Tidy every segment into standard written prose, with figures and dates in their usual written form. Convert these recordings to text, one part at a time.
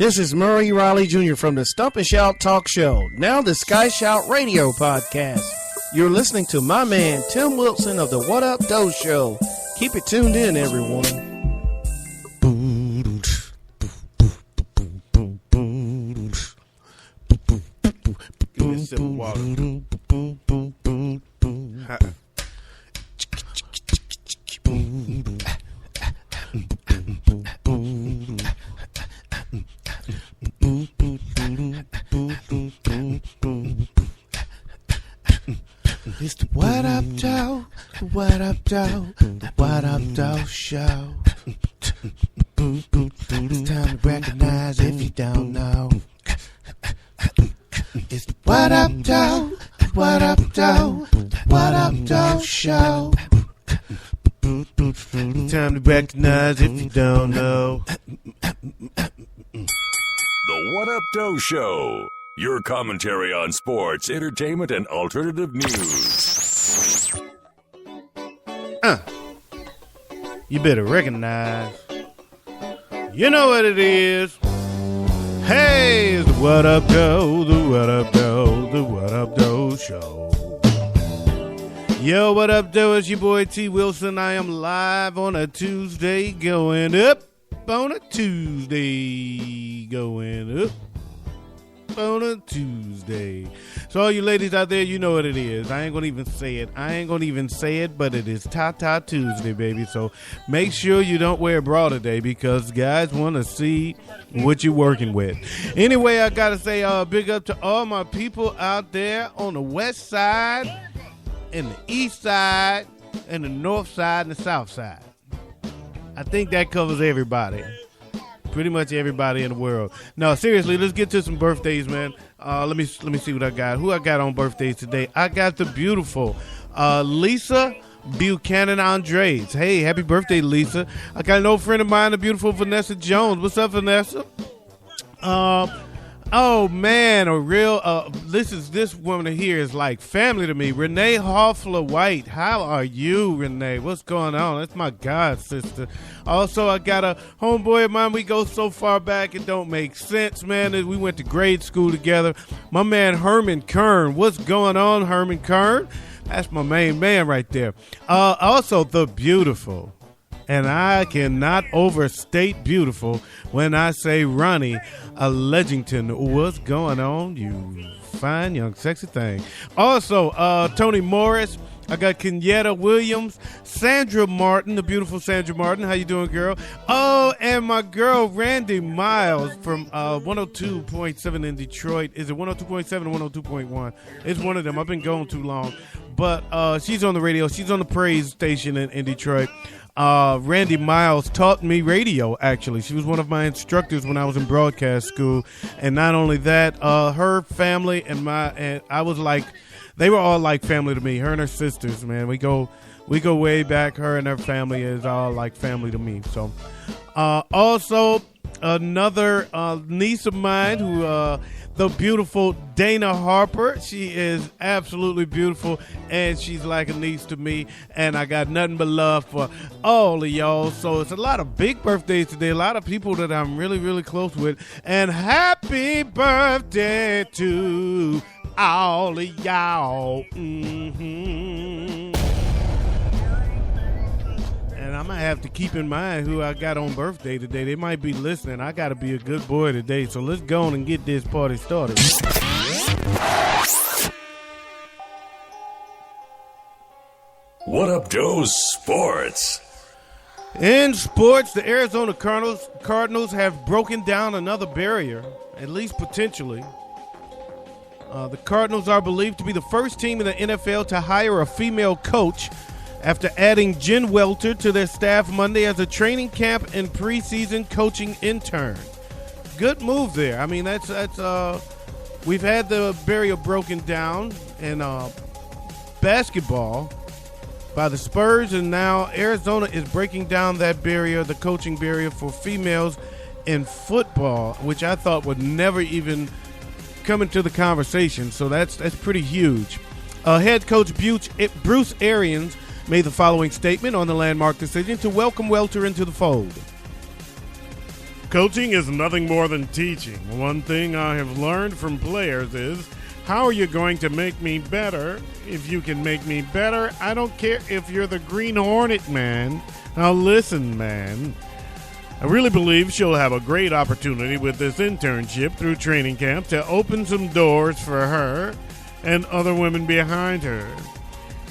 This is Murray Riley Jr. from the Stomp and Shout Talk Show, now the Sky Shout Radio Podcast. You're listening to my man, Tim Wilson of the Up Doe Show. Keep it tuned in, everyone. Give me a sip of water. It's the What Up Doe, the What Up Doe, the What Up Doe Show. It's time to recognize if you don't know. It's the What Up Doe, the What Up Doe, the What Up Doe Show. Time to recognize if you don't know. The What Up Doe Show. Your commentary on sports, entertainment, and alternative news. You better recognize. You know what it is. Hey, it's the What Up Doe, the What Up Doe, the What Up Doe Show. Yo, what up, Doe? It's your boy T. Wilson. I am live on a Tuesday, going up on a Tuesday, going up on a Tuesday. So all you ladies out there, you know what it is. I ain't gonna even say it, but it is Ta-Ta Tuesday, baby. So make sure you don't wear a bra today, because guys want to see what you're working with. Anyway, I gotta say big up to all my people out there on the west side and the east side and the north side and the south side. I think that covers everybody. Pretty much everybody in the world. No, seriously, let's get to some birthdays, man. Let me see what I got. Who I got on birthdays today? I got the beautiful Lisa Buchanan Andres. Hey, happy birthday, Lisa. I got an old friend of mine, the beautiful Vanessa Jones. What's up, Vanessa? Oh man, this woman here is like family to me. Renee Hoffler White. How are you, Renee? What's going on? That's my god sister. Also, I got a homeboy of mine. We go so far back it don't make sense, man. We went to grade school together. My man Herman Kern. What's going on, Herman Kern? That's my main man right there. Also, the beautiful, and I cannot overstate beautiful when I say Ronnie Legington. What's going on, you fine young sexy thing? Also, Tony Morris. I got Kenyetta Williams, Sandra Martin, the beautiful Sandra Martin. How you doing, girl? Oh, and my girl Randy Miles from 102.7 in Detroit. Is it 102.7 or 102.1? It's one of them. I've been going too long. But she's on the radio. She's on the Praise station in Detroit. Randy Miles taught me radio, actually. She was one of my instructors when I was in broadcast school. And not only that, her family and I was like, they were all like family to me. Her and her sisters, man. We go way back. Her and her family is all like family to me. So, also another niece of mine who, the beautiful Dana Harper. She is absolutely beautiful, and she's like a niece to me, and I got nothing but love for all of y'all. So it's a lot of big birthdays today, a lot of people that I'm really, really close with, and happy birthday to all of y'all. And I'm going to have to keep in mind who I got on birthday today. They might be listening. I got to be a good boy today. So let's go on and get this party started. What Up Doe Sports? In sports, the Arizona Cardinals have broken down another barrier, at least potentially. The Cardinals are believed to be the first team in the NFL to hire a female coach after adding Jen Welter to their staff Monday as a training camp and preseason coaching intern. Good move there. I mean, that's we've had the barrier broken down in basketball by the Spurs, and now Arizona is breaking down that barrier, the coaching barrier for females in football, which I thought would never even come into the conversation. So that's pretty huge. Head coach Bruce Arians made the following statement on the landmark decision to welcome Welter into the fold. Coaching is nothing more than teaching. One thing I have learned from players is, how are you going to make me better? If you can make me better, I don't care if you're the Green Hornet, man. Now listen, man. I really believe she'll have a great opportunity with this internship through training camp to open some doors for her and other women behind her.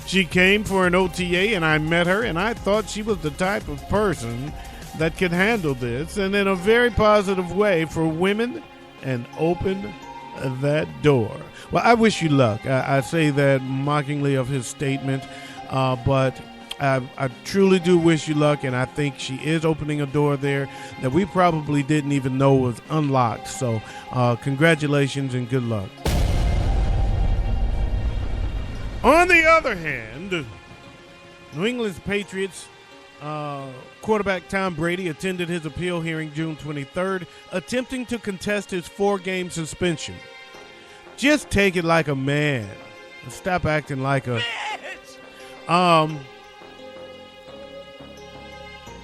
She came for an OTA and I met her and I thought she was the type of person that could handle this and in a very positive way for women and open that door. Well, I wish you luck. I say that mockingly of his statement, but I truly do wish you luck, and I think she is opening a door there that we probably didn't even know was unlocked. So congratulations and good luck. On the other hand, New England's Patriots quarterback Tom Brady attended his appeal hearing June 23rd, attempting to contest his 4-game suspension. Just take it like a man. Stop acting like a...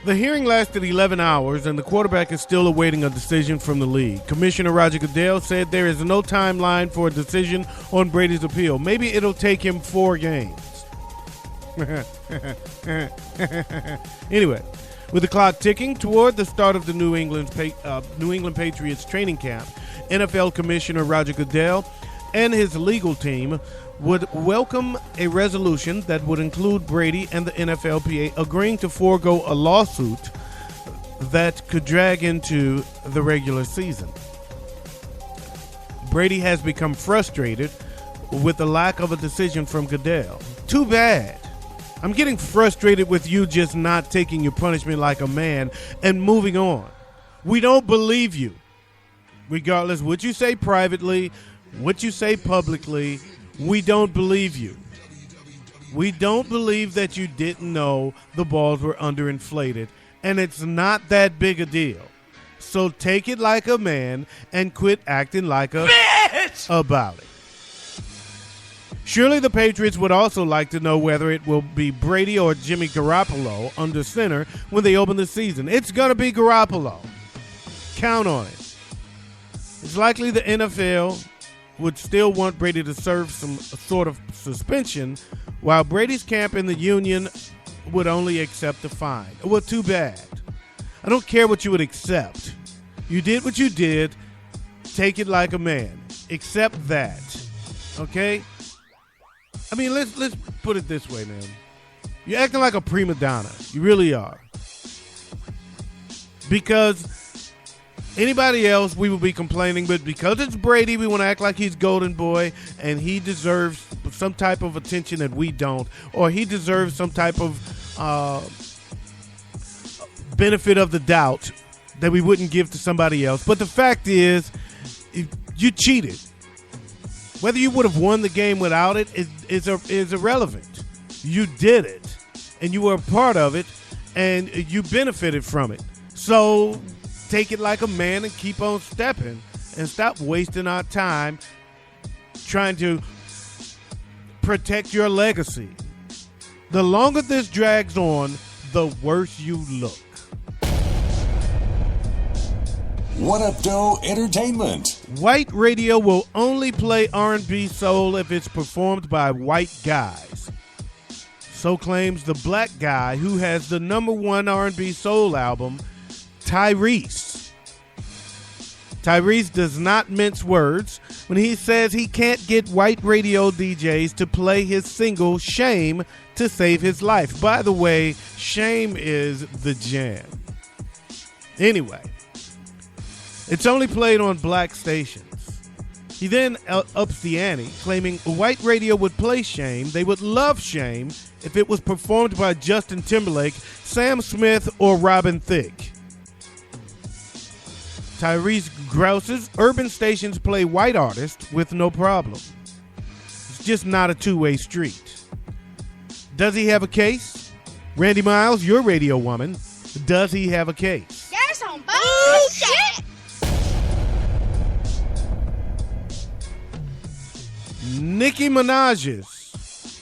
The hearing lasted 11 hours, and the quarterback is still awaiting a decision from the league. Commissioner Roger Goodell said there is no timeline for a decision on Brady's appeal. Maybe it'll take him 4 games. Anyway, with the clock ticking toward the start of the New England Patriots training camp, NFL Commissioner Roger Goodell and his legal team would welcome a resolution that would include Brady and the NFLPA agreeing to forego a lawsuit that could drag into the regular season. Brady has become frustrated with the lack of a decision from Goodell. Too bad. I'm getting frustrated with you just not taking your punishment like a man and moving on. We don't believe you. Regardless what you say privately, what you say publicly, we don't believe you. We don't believe that you didn't know the balls were underinflated, and it's not that big a deal. So take it like a man and quit acting like a bitch about it. Surely the Patriots would also like to know whether it will be Brady or Jimmy Garoppolo under center when they open the season. It's going to be Garoppolo. Count on it. It's likely the NFL would still want Brady to serve some sort of suspension, while Brady's camp in the union would only accept a fine. Well, too bad. I don't care what you would accept. You did what you did. Take it like a man. Accept that. Okay? I mean, let's put it this way, man. You're acting like a prima donna. You really are. Because anybody else, we would be complaining, but because it's Brady, we want to act like he's golden boy and he deserves some type of attention that we don't, or he deserves some type of benefit of the doubt that we wouldn't give to somebody else. But the fact is, you cheated. Whether you would have won the game without it is irrelevant. You did it, and you were a part of it, and you benefited from it. So take it like a man and keep on stepping and stop wasting our time trying to protect your legacy. The longer this drags on, the worse you look. What Up Doe Entertainment. White radio will only play R&B soul if it's performed by white guys. So claims the black guy who has the #1 R&B soul album, Tyrese. Tyrese does not mince words when he says he can't get white radio DJs to play his single Shame to save his life. By the way, Shame is the jam. Anyway, it's only played on black stations. He then ups the ante, claiming white radio would play Shame. They would love Shame if it was performed by Justin Timberlake, Sam Smith, or Robin Thicke. Tyrese grouses urban stations play white artists with no problem. It's just not a two-way street. Does he have a case? Randy Miles, your radio woman. Does he have a case? There's some bullshit. Nicki Minaj's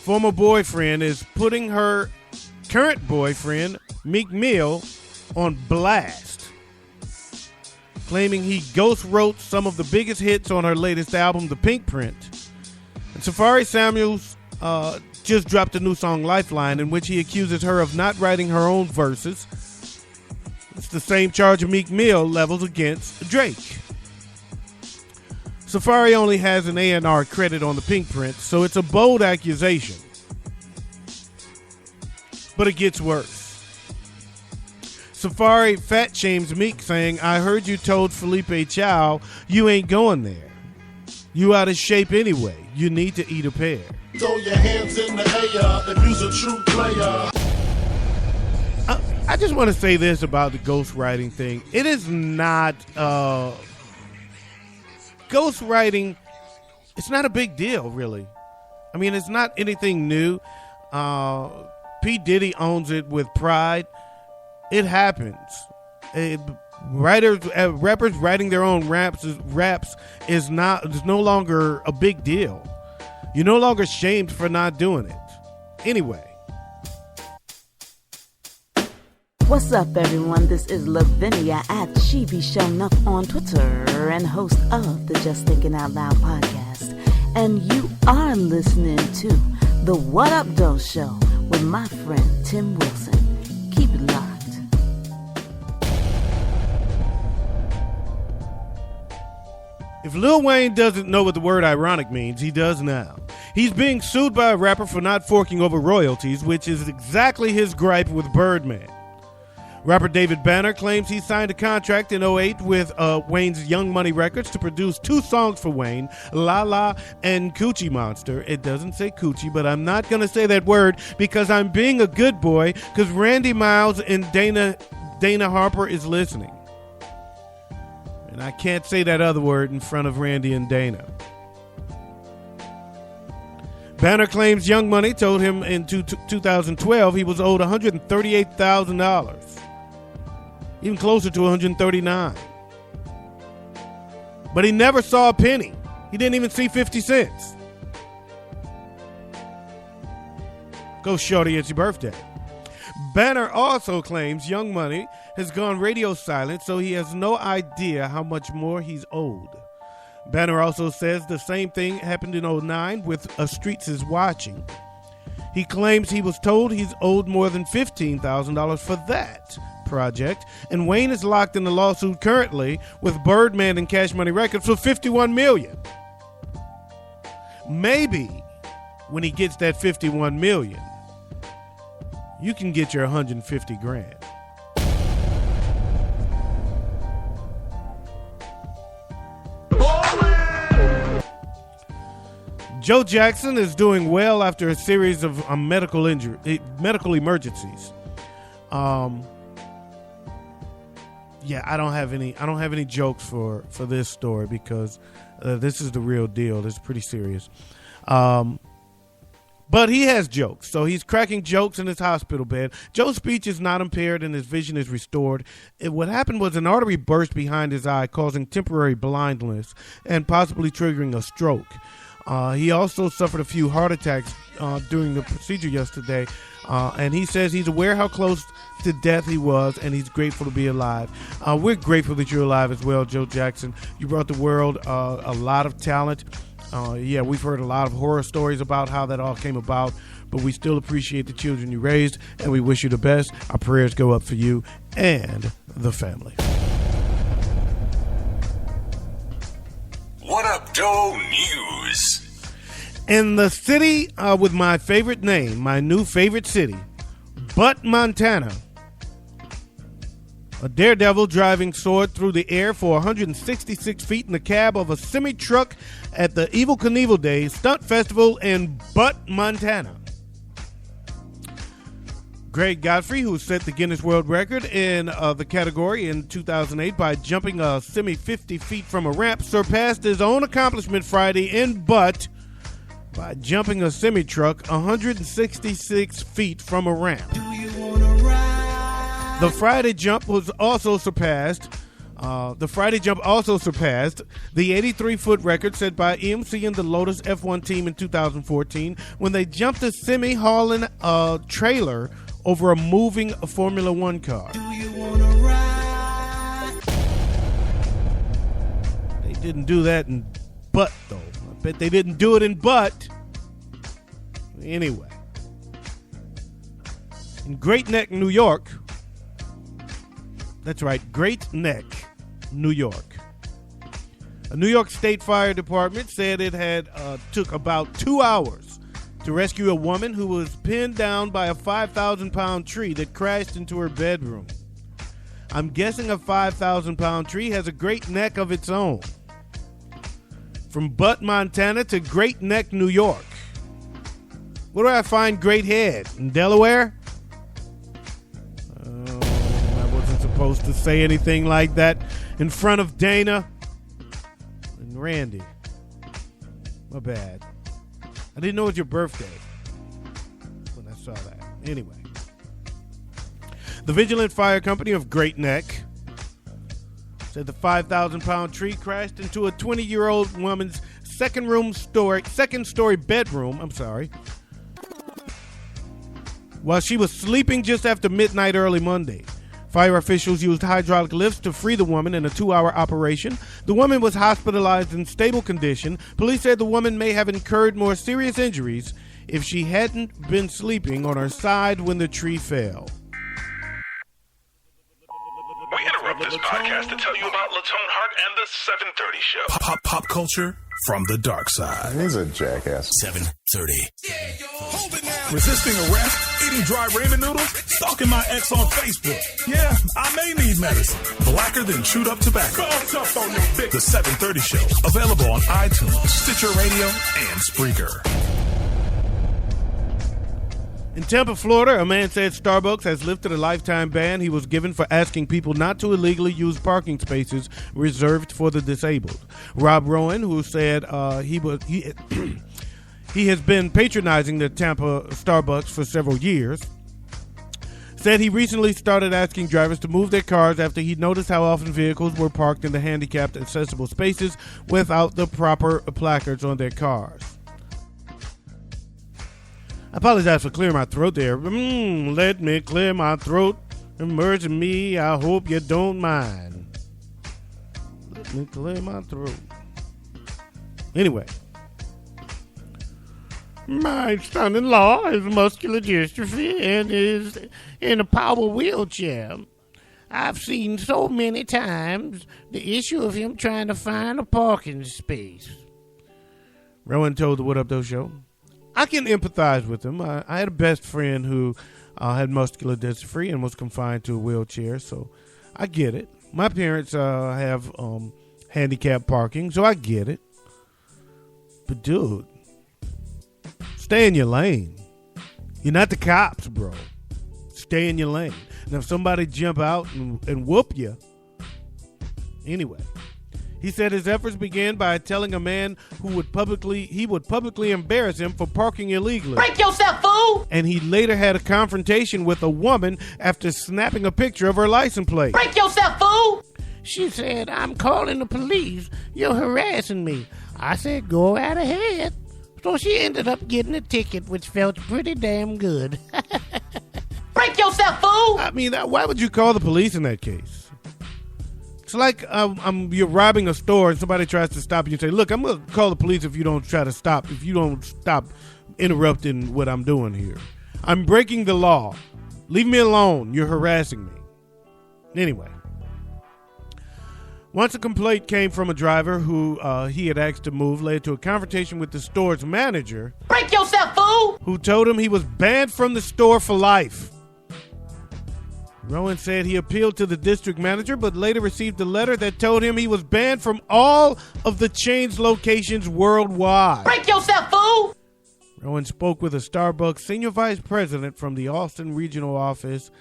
former boyfriend is putting her current boyfriend, Meek Mill, on blast. claiming he ghost wrote some of the biggest hits on her latest album, The Pink Print. And Safari Samuels just dropped a new song, Lifeline, in which he accuses her of not writing her own verses. It's the same charge Meek Mill levels against Drake. Safari only has an A&R credit on The Pink Print, so it's a bold accusation. But it gets worse. Safari fat shames Meek, saying, I heard you told Felipe Chow you ain't going there. You out of shape anyway. You need to eat a pear. Throw your hands in the air if you's a true player. I just want to say this about the ghostwriting thing. It is not ghostwriting. It's not a big deal, really. I mean, it's not anything new. P. Diddy owns it with pride. It happens. Rappers writing their own raps is no longer a big deal. You're no longer shamed for not doing it. Anyway. What's up, everyone? This is Lavinia at Shibi Shownuff on Twitter and host of the Just Thinking Out Loud podcast. And you are listening to the Up Doe Show with my friend Tim Wilson. Keep it locked. If Lil Wayne doesn't know what the word ironic means, he does now. He's being sued by a rapper for not forking over royalties, which is exactly his gripe with Birdman. Rapper David Banner claims he signed a contract in 2008 with Wayne's Young Money Records to produce 2 songs for Wayne, La La and Coochie Monster. It doesn't say coochie, but I'm not going to say that word because I'm being a good boy because Randy Miles and Dana Harper is listening. And I can't say that other word in front of Randy and Dana. Banner claims Young Money told him in 2012 he was owed $138,000. Even closer to $139,000. But he never saw a penny. He didn't even see 50 cents. Go shorty, it's your birthday. Banner also claims Young Money has gone radio silent, so he has no idea how much more he's owed. Banner also says the same thing happened in 2009 with A Streets Is Watching. He claims he was told he's owed more than $15,000 for that project, and Wayne is locked in the lawsuit currently with Birdman and Cash Money Records for $51 million. Maybe when he gets that $51 million, you can get your $150,000. Joe Jackson is doing well after a series of medical emergencies. I don't have any jokes for this story because this is the real deal. This is pretty serious. But he has jokes, so he's cracking jokes in his hospital bed. Joe's speech is not impaired and his vision is restored. What happened was an artery burst behind his eye, causing temporary blindness and possibly triggering a stroke. He also suffered a few heart attacks during the procedure yesterday, and he says he's aware how close to death he was, and he's grateful to be alive. We're grateful that you're alive as well, Joe Jackson. You brought the world a lot of talent. We've heard a lot of horror stories about how that all came about, but we still appreciate the children you raised, and we wish you the best. Our prayers go up for you and the family. What Up Doe News? In the city with my favorite name, my new favorite city, Butte, Montana, a daredevil driving soared through the air for 166 feet in the cab of a semi-truck at the Evel Knievel Day Stunt Festival in Butte, Montana. Greg Godfrey, who set the Guinness World Record in the category in 2008 by jumping a semi 50 feet from a ramp, surpassed his own accomplishment Friday in Butte by jumping a semi-truck 166 feet from a ramp. The Friday jump also surpassed the 83-foot record set by EMC and the Lotus F1 team in 2014 when they jumped a semi-hauling trailer over a moving Formula One car. didn't do that in Butt, though. I bet they didn't do it in Butt. Anyway. In Great Neck, New York. That's right, Great Neck, New York. A New York State Fire Department said it had took about 2 hours to rescue a woman who was pinned down by a 5,000-pound tree that crashed into her bedroom. I'm guessing a 5,000-pound tree has a great neck of its own. From Butt, Montana to Great Neck, New York. Where do I find Great Head? In Delaware? I wasn't supposed to say anything like that in front of Dana and Randy. My bad. I didn't know it was your birthday when I saw that. Anyway. The Vigilant Fire Company of Great Neck said the 5,000-pound tree crashed into a 20-year-old woman's second-story bedroom, while she was sleeping just after midnight early Monday. Fire officials used hydraulic lifts to free the woman in a 2-hour operation. The woman was hospitalized in stable condition. Police said the woman may have incurred more serious injuries if she hadn't been sleeping on her side when the tree fell. We interrupt this podcast to tell you about Latone Heart and the 730 Show. Pop culture from the dark side. He's a jackass. 730. Resisting arrest, eating dry ramen noodles, stalking my ex on Facebook. Yeah, I may need medicine. Blacker than chewed up tobacco. The 730 Show. Available on iTunes, Stitcher Radio, and Spreaker. In Tampa, Florida, a man said Starbucks has lifted a lifetime ban he was given for asking people not to illegally use parking spaces reserved for the disabled. Rob Rowan, who said he has been patronizing the Tampa Starbucks for several years, said he recently started asking drivers to move their cars after he noticed how often vehicles were parked in the handicapped accessible spaces without the proper placards on their cars. I apologize for clearing my throat there. Let me clear my throat. Emerge me, I hope you don't mind. Let me clear my throat. Anyway. My son-in-law has muscular dystrophy and is in a power wheelchair. I've seen so many times the issue of him trying to find a parking space. Rowan told the Up Doe Show. I can empathize with him. I had a best friend who had muscular dystrophy and was confined to a wheelchair, so I get it. My parents have handicapped parking, so I get it. But, dude, stay in your lane. You're not the cops, bro. Stay in your lane. And if somebody jump out and whoop you, anyway. He said his efforts began by telling a man he would publicly embarrass him for parking illegally. Break yourself, fool! And he later had a confrontation with a woman after snapping a picture of her license plate. Break yourself, fool! She said, I'm calling the police. You're harassing me. I said, go right ahead. So she ended up getting a ticket, which felt pretty damn good. Break yourself, fool! I mean, why would you call the police in that case? It's like you're robbing a store and somebody tries to stop you and say, look, I'm going to call the police if you don't stop interrupting what I'm doing here. I'm breaking the law. Leave me alone. You're harassing me. Anyway. Once a complaint came from a driver who he had asked to move, led to a confrontation with the store's manager. Break yourself, fool! Who told him he was banned from the store for life. Rowan said he appealed to the district manager, but later received a letter that told him he was banned from all of the chain's locations worldwide. Break yourself, fool! Rowan spoke with a Starbucks senior vice president from the Austin regional office,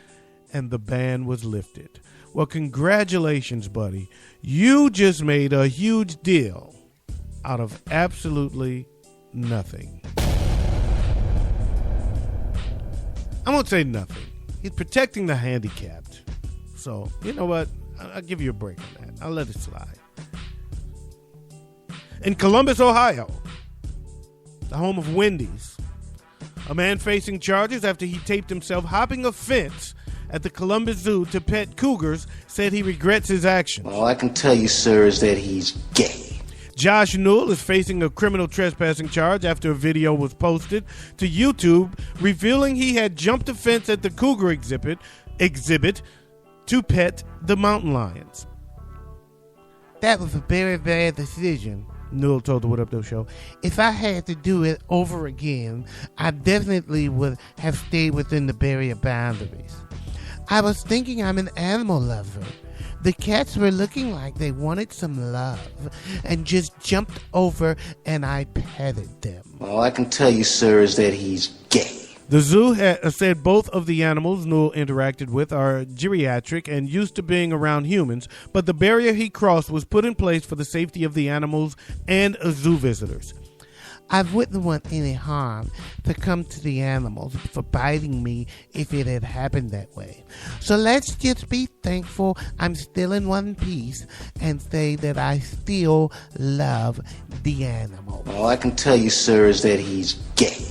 and the ban was lifted. Well, congratulations, buddy. You just made a huge deal out of absolutely nothing. I won't say nothing. He's protecting the handicapped. So, you know what? I'll give you a break on that. I'll let it slide. In Columbus, Ohio, the home of Wendy's, a man facing charges after he taped himself hopping a fence at the Columbus Zoo to pet cougars said he regrets his actions. All I can tell you, sir, is that he's gay. Josh Newell is facing a criminal trespassing charge after a video was posted to YouTube revealing he had jumped a fence at the Cougar exhibit to pet the mountain lions. That was a very bad decision, Newell told the What Up Doe Show. If I had to do it over again, I definitely would have stayed within the barrier boundaries. I was thinking I'm an animal lover. The cats were looking like they wanted some love and just jumped over and I petted them. All I can tell you, sir, is that he's gay. The zoo said both of the animals Newell interacted with are geriatric and used to being around humans, but the barrier he crossed was put in place for the safety of the animals and zoo visitors. I wouldn't want any harm to come to the animals for biting me if it had happened that way. So let's just be thankful I'm still in one piece and say that I still love the animal. All I can tell you, sir, is that he's gay.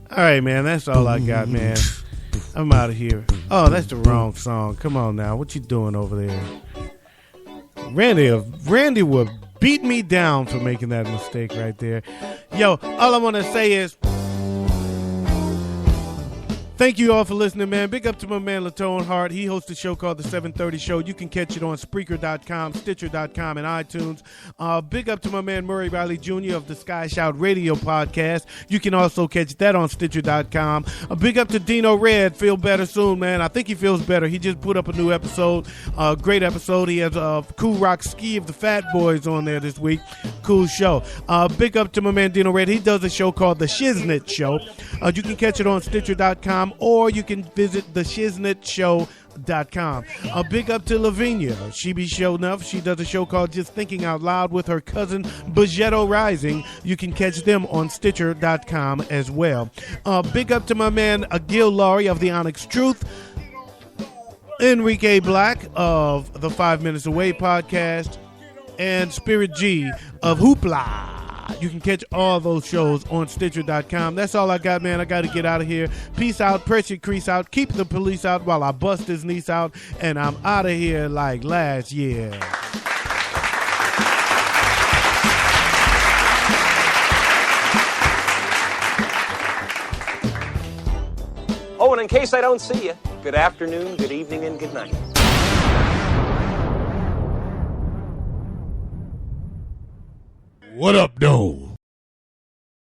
All right, man, that's all I got, man. I'm out of here. Oh, that's the wrong song. Come on now. What you doing over there? Randy would beat me down for making that mistake right there. Yo, all I want to say is thank you all for listening, man. Big up to my man Latone Heart. He hosts a show called The 730 Show. You can catch it on Spreaker.com, Stitcher.com, and iTunes. Big up to my man Murray Riley Jr. of the Sky Shout Radio podcast. You can also catch that on Stitcher.com. Big up to Dino Red. Feel better soon, man. I think he feels better. He just put up a new episode. Great episode. He has Cool Rock Ski of the Fat Boys on there this week. Cool show. Big up to my man Dino Red. He does a show called The Shiznit Show. You can catch it on Stitcher.com. Or you can visit the ShiznitShow.com. A big up to Lavinia. She be showing up. She does a show called Just Thinking Out Loud with her cousin Bajetto Rising. You can catch them on Stitcher.com as well. Big up to my man Gil Laurie of the Onyx Truth. Enrique Black of the 5 Minutes Away podcast. And Spiritt G of HoopLA. You can catch all those shows on Stitcher.com. That's all I got, man. I got to get out of here. Peace out. Press your crease out. Keep the police out while I bust his niece out. And I'm out of here like last year. Oh, and in case I don't see you, good afternoon, good evening, and good night. What up, though?